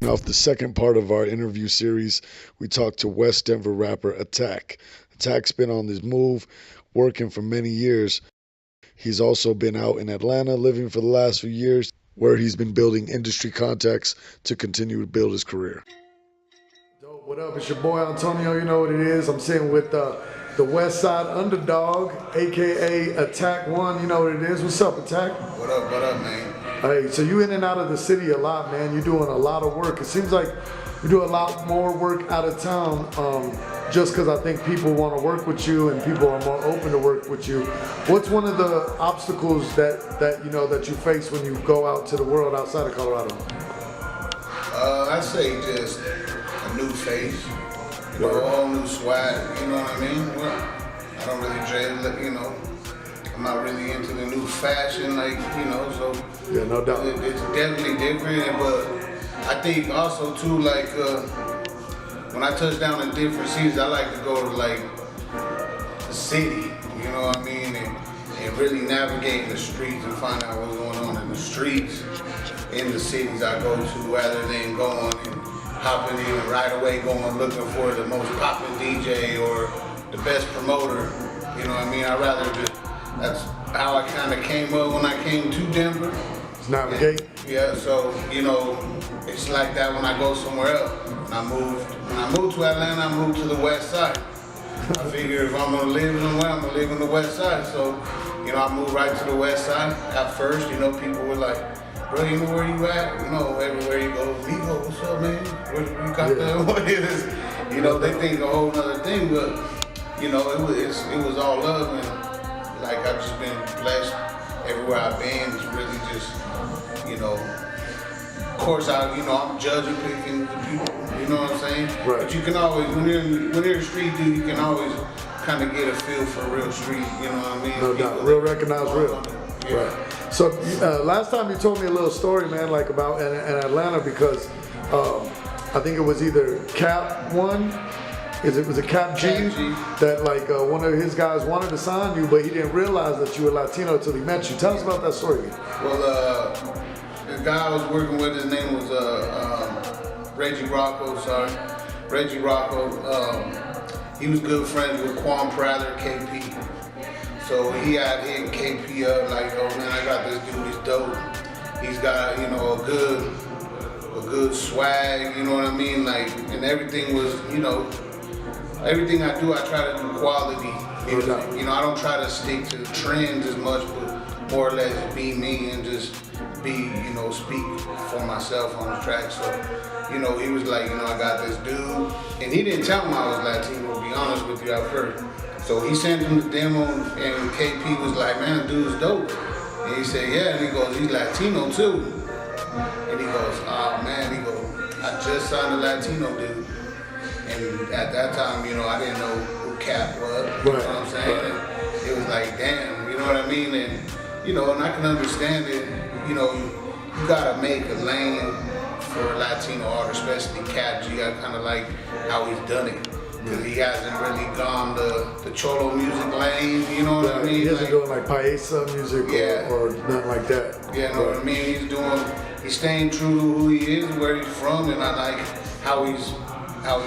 Off the second part of our interview series, we talked to West Denver rapper Atak. Atak's been on this move, working for many years. He's also been out in Atlanta living for the last few years, where he's been building industry contacts to continue to build his career. Dope, what up? It's your boy Antonio, you know what it is. I'm sitting with the West Side Underdog, aka Atak One, you know what it is. What's up, Atak? What up, man? Hey, so you in and out of the city a lot, man. You're doing a lot of work. It seems like you do a lot more work out of town, just because I think people want to work with you and people are more open to work with you. What's one of the obstacles that you face when you go out to the world outside of Colorado? I'd say just a new face, a whole new swag. You know what I mean? Well, I don't really dread, I'm not really into the new fashion, so yeah, no doubt. It's definitely different, but I think also too, when I touch down in different cities, I like to go to the city, you know what I mean, and really navigate the streets and find out what's going on in the streets, in the cities I go to, rather than going and hopping in and right away going looking for the most popping DJ or the best promoter, you know what I mean. I rather just, that's how I kind of came up when I came to Denver. Navigate. Yeah, so it's like that when I go somewhere else. When I moved to Atlanta, I moved to the West Side. I figure if I'm gonna live somewhere, I'm gonna live in the West Side. So, I moved right to the West Side. At first, people were like, bro, you know where you at? Everywhere you go, Vigo, what's up, man? Where you got that? What is it? They think a whole other thing, but it was all love, and I've just been blessed everywhere I've been. It's really just, of course, I'm judging, picking the people, you know what I'm saying? Right. But you can always, when you're a street dude, you can always kind of get a feel for real street, you know what I mean? No doubt, real recognize real. Yeah. Right. So last time you told me a little story, man, about in Atlanta, because I think it was either Cap One, was it Cap G, that one of his guys wanted to sign you, but he didn't realize that you were Latino until he met you. Tell us about that story. Well, the guy I was working with, his name was Reggie Rocco. Reggie Rocco. He was good friends with Quan Prather, KP. So he had hit KP up oh man, I got this dude. He's dope. He's got a good swag. You know what I mean? And everything was everything I do, I try to do quality music. I don't try to stick to the trends as much, but more or less be me and just be, speak for myself on the track. So, he was like, I got this dude, and he didn't tell him I was Latino, to be honest with you, at first. So he sent him the demo, and KP was like, man, the dude's dope. And he said, yeah, and he goes, he's Latino too. And he goes, oh man, he goes, I just signed a Latino dude. And at that time, I didn't know who Cap was, you know what I'm saying? And it was like, damn, you know what I mean? And, and I can understand it, you gotta make a lane for a Latino artist, especially Cap G. I kind of like how he's done it. Because he hasn't really gone the Cholo music lane, you know what I mean? He isn't doing Paisa music or nothing like that. Yeah, you know what I mean? He's staying true to who he is, where he's from, and I like how he's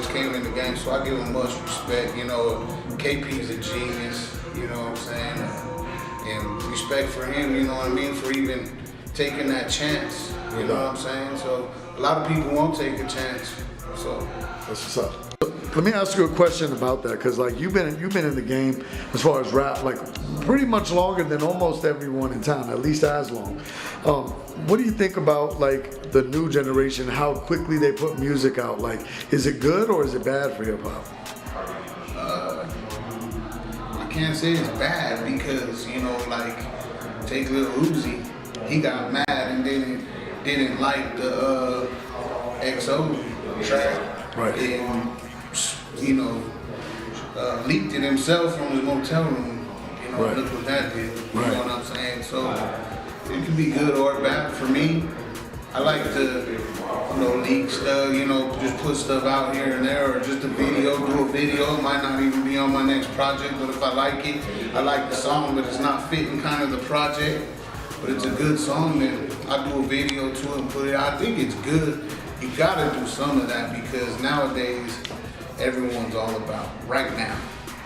came in the game, so I give him much respect. KP's a genius, you know what I'm saying? And respect for him, you know what I mean, for even taking that chance, you know what I'm saying? So a lot of people won't take a chance, so. That's what's up. Let me ask you a question about that, because you've been in the game as far as rap, pretty much longer than almost everyone in town, at least as long. What do you think about the new generation, how quickly they put music out? Is it good or is it bad for hip hop? I can't say it's bad because, take Lil Uzi, he got mad and didn't like the XO track. Right. And, leaked it himself from his motel room. Right. Look what that did. You Right. know what I'm saying? So it can be good or bad. For me, I like to, leak stuff, just put stuff out here and there, or just do a video. It might not even be on my next project, but if I like it, I like the song, but it's not fitting kind of the project, but it's a good song, then I do a video to it and put it out. I think it's good. You gotta do some of that because nowadays everyone's all about right now.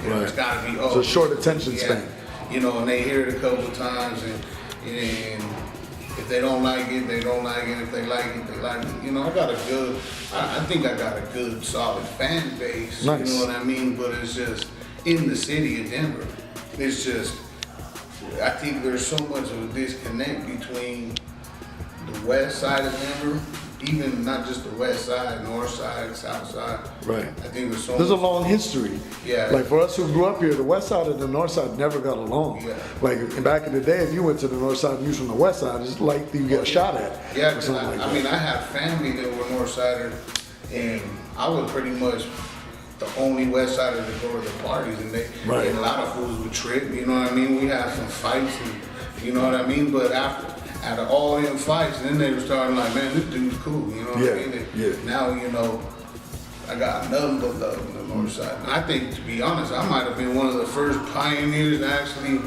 You know, it's gotta be So short attention span. You know, and they hear it a couple of times, and if they don't like it, they don't like it. If they like it, they like it. You know, I think I got a good, solid fan base. Nice. You know what I mean? But it's just in the city of Denver. It's just, I think there's so much of a disconnect between the west side of Denver, even not just the west side, north side, south side. Right. I think there's a long history. Yeah. Like for us who grew up here, the west side and the north side never got along. Yeah. Like back in the day, if you went to the north side and you was from the west side, it's like you get shot at. Yeah, because I mean, I had family that were north siders, and I was pretty much the only west sider to go to the parties, and and a lot of fools would trip. You know what I mean? We had some fights, and you know what I mean. But after all them fights, then they were starting like, man, this dude's cool. You know what I mean? And now, you know, I got nothing but love on the north side. And I think, to be honest, I might have been one of the first pioneers to actually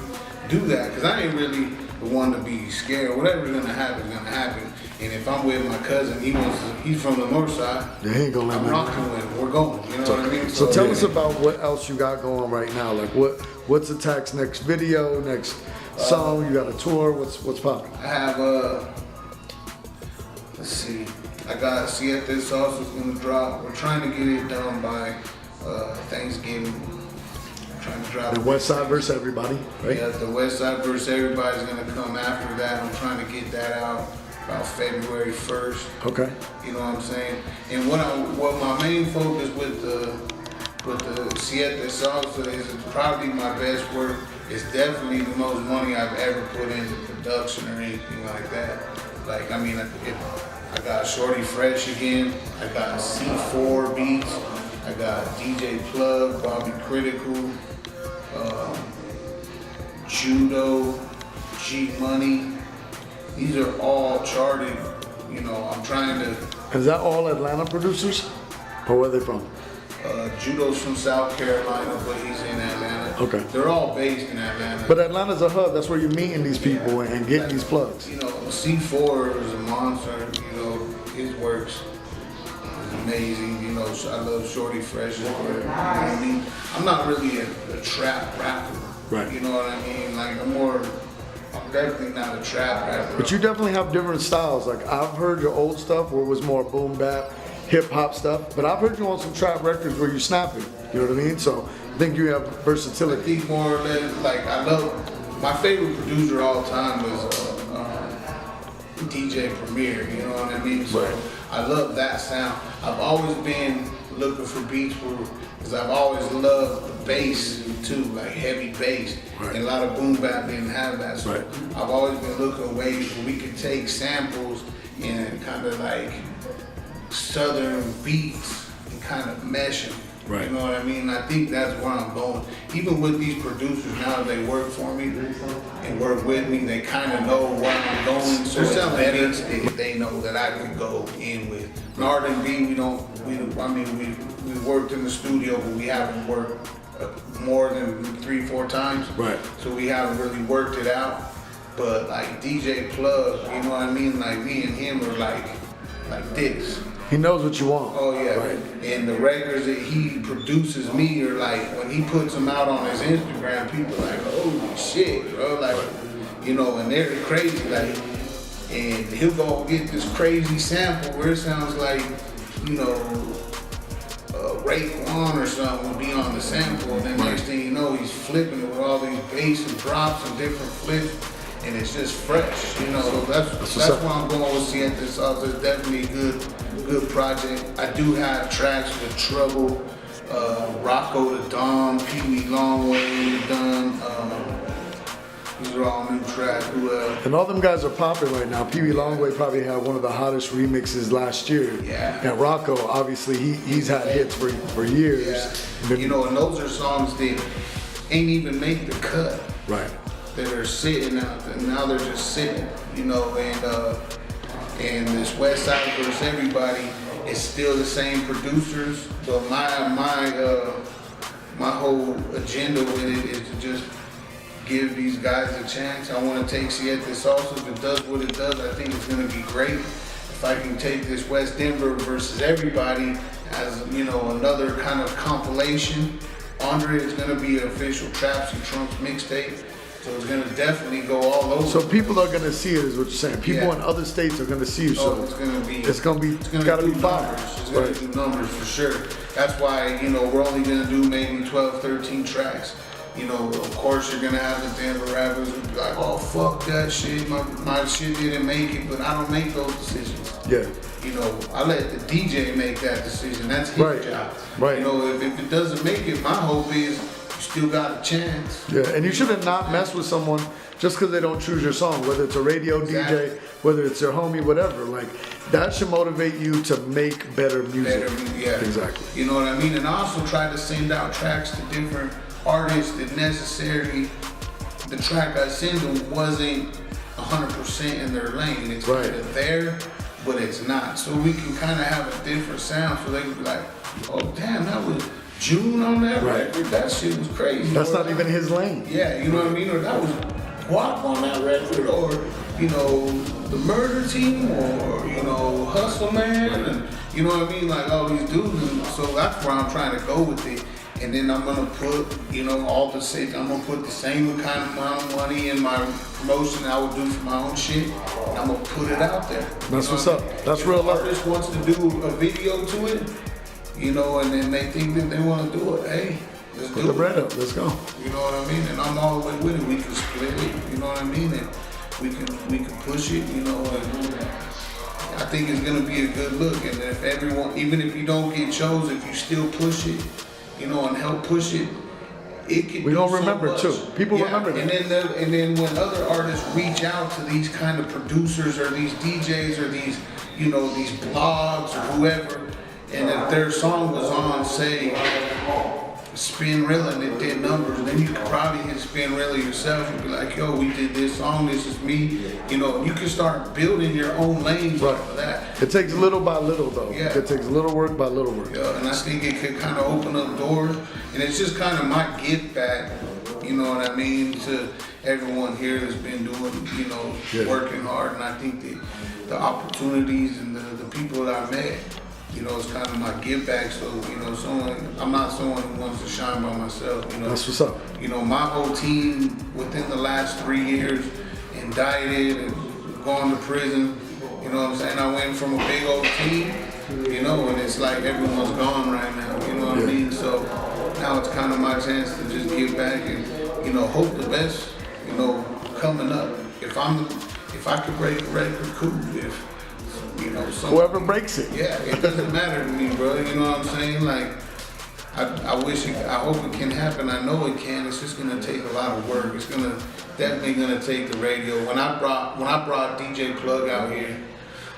do that, because I ain't really the one to be scared. Whatever's gonna happen is gonna happen. And if I'm with my cousin, he's from the north side. Yeah, he ain't gonna let I'm me. rocking with him. We're going. You know what I mean? So tell us about what else you got going right now. Like what's Atak's next video, next song? You got a tour? What's popping? I have let's see. I got Siete Sauce is gonna drop. We're trying to get it done by Thanksgiving. I'm trying to drop. The West Side versus Everybody, right? Yeah, the West Side versus Everybody's gonna come after that. I'm trying to get that out about February 1st. Okay. You know what I'm saying? And what my main focus with the Siete Salsa is probably my best work. It's definitely the most money I've ever put into production or anything like that. Like, I mean, I got Shorty Fresh again. I got C4 Beats. I got DJ Plug, Bobby Critical, Judo, G Money. These are all charted. You know, I'm trying to. Is that all Atlanta producers? Or where are they from? Judo's from South Carolina, but he's in Atlanta. Okay. They're all based in Atlanta. But Atlanta's a hub. That's where you're meeting these people and getting these plugs. You know, C4 is a monster. You know, his works is amazing. You know, I love Shorty Fresh's work. You know what I mean? I'm not really a trap rapper. Right. You know what I mean? Like, I'm definitely not a trap rapper. But you definitely have different styles. Like I've heard your old stuff where it was more boom bap, hip hop stuff. But I've heard you on some trap records where you're snapping. You know what I mean? So I think you have I versatility. think more or less, like, I love, my favorite producer of all time was DJ Premier, you know what I mean? So I love that sound. I've always been looking for beats because I've always loved the bass too, like heavy bass. And a lot of boom bap didn't have that. So I've always been looking at ways where we could take samples and kind of like southern beats and kind of mesh them. Right. You know what I mean? I think that's where I'm going. Even with these producers now that they work for me and work with me, they kind of know where I'm going. So it's better if they know that I can go in with. In R&B, we worked in the studio, but we haven't worked more than 3-4 times. Right. So we haven't really worked it out. But like DJ Plug, you know what I mean? Like me and him are like this. He knows what you want. Oh yeah, and the records that he produces me are like, when he puts them out on his Instagram, people are like, holy shit, bro, like, you know, and they're crazy, like, and he'll go get this crazy sample where it sounds like, you know, Raekwon or something will be on the sample, and then next thing you know, he's flipping it with all these bass and drops and different flips. And it's just fresh, you know. So that's where I'm going with Siete Sauce. It's definitely a good project. I do have tracks with Trouble, Rocco the Dom, Pee Wee Longway done. These are all new tracks. And all them guys are popping right now. Pee Wee Longway probably had one of the hottest remixes last year. Yeah. And Rocco, obviously, he's had hits for years. Yeah. You know, and those are songs that ain't even make the cut. Right. That are sitting out there. Now they're just sitting, you know, and this West Side versus Everybody is still the same producers. But my whole agenda with it is to just give these guys a chance. I want to take Siete Salsa. If it does what it does, I think it's going to be great. If if I can take this West Denver versus everybody as, you know, another kind of compilation, Andre is gonna be an official Traps and Trunks mixtape. So it's gonna definitely go all over. So people are gonna see it, is what you're saying. People in other states are gonna see you. So it's gonna be. It's gotta be fire. It's gonna do numbers for sure. That's why, you know, we're only gonna do maybe 12, 13 tracks. You know, of course you're gonna have the Denver rappers who be like, oh fuck that shit, my shit didn't make it, but I don't make those decisions. Yeah. You know, I let the DJ make that decision. That's his job. Right. You know, if it doesn't make it, my hope is you still got a chance. Yeah, and you shouldn't not mess with someone just because they don't choose your song, whether it's a radio DJ, whether it's your homie, whatever. Like, that should motivate you to make better music. Yeah. Exactly. You know what I mean? And I also try to send out tracks to different artists that necessarily the track I send them wasn't 100% in their lane. It's kind of there, but it's not. So we can kind of have a different sound so they can be like, oh damn, that was June on that record. That shit was crazy. That's not even his lane. Yeah, you know what I mean? Or that was Guap on that record, or, you know, the Murder Team, or, you know, Hustle Man, and you know what I mean? Like all these dudes. And so that's where I'm trying to go with it. And then I'm gonna put, you know, I'm gonna put the same kind of amount of money in my promotion I would do for my own shit. And I'm gonna put it out there. That's what's up. That's real love. If an artist wants to do a video to it, you know, and then they think that they want to do it, hey, let's do it. Put the bread up. Let's go. You know what I mean? And I'm all the way with it. We can split it. You know what I mean? And we can push it. You know, and I think it's gonna be a good look. And if everyone, even if you don't get chosen, if you still push it, you know, and help push it, it can. We don't remember too. People remember that. And then when other artists reach out to these kind of producers or these DJs or these, you know, these blogs or whoever, and if their song was on, say, Spinrilla, and it did numbers, then you could probably hit Spinrilla yourself and be like, yo, we did this song, this is me. You know, you can start building your own lanes off of that. It takes little by little, though. Yeah. It takes little work by little work. Yeah, and I think it could kind of open up doors. And it's just kind of my gift back, you know what I mean, to everyone here that's been doing, you know, working hard. And I think the opportunities and the people that I met, you know, it's kind of my give back. So, you know, I'm not someone who wants to shine by myself, you know. That's what's up. You know, my whole team within the last 3 years indicted and gone to prison. You know what I'm saying? I went from a big old team, you know, and it's like everyone's gone right now, you know what I mean? So now it's kind of my chance to just give back and, you know, hope the best, you know, coming up. If I could break a record, cool. If, you know, whoever breaks it. Yeah, it doesn't matter to me, bro. You know what I'm saying? Like, I hope it can happen. I know it can. It's just gonna take a lot of work. It's definitely gonna take the radio. When I brought DJ Plug out here,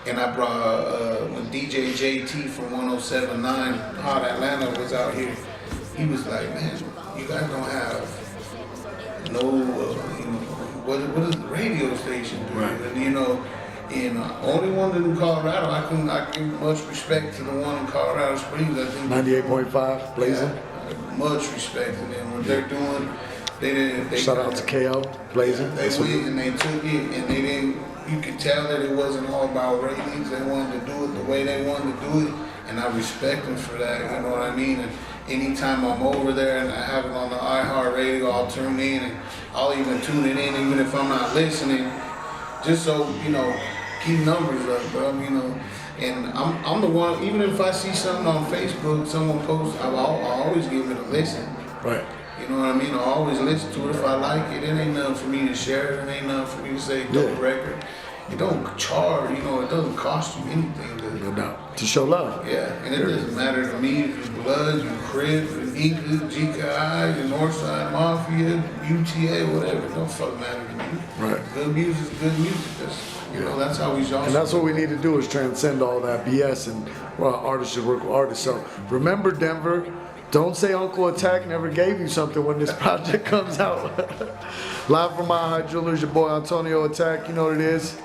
and I brought when DJ JT from 107.9 Hot Atlanta was out here, he was like, man, you guys don't have no, you know, what is the radio station doing? And you know. And only one in Colorado, I give much respect to the one in Colorado Springs. I think 98.5 Blazing. Yeah, much respect to them. What they're doing, they shout out to KO Blazing. Yeah, they went and they took it, and they didn't. You could tell that it wasn't all about ratings. They wanted to do it the way they wanted to do it, and I respect them for that. You know what I mean? And anytime I'm over there and I have it on the iHeartRadio, I'll tune in, and I'll even tune it in, even if I'm not listening, just so you know. Keep numbers up, bro, you know, and I'm the one, even if I see something on Facebook, someone posts, I'll always give it a listen. Right. You know what I mean? I'll always listen to it if I like it. It ain't nothing for me to share. It ain't nothing for me to say, dope record. It don't charge, you know, it doesn't cost you anything. No doubt. To show love. Yeah, and it doesn't matter to me if it's Bloods, you Crip, you Inca, GKI, you Northside Mafia, UTA, whatever. It don't fuck matter to me. Right. Good music is good music. You know, that's how we should. And that's what we need to do is transcend all that BS, and well, artists should work with artists. So remember, Denver, don't say Uncle Attack never gave you something when this project comes out. Live from my high jewelers, your boy Antonio Attack. You know what it is.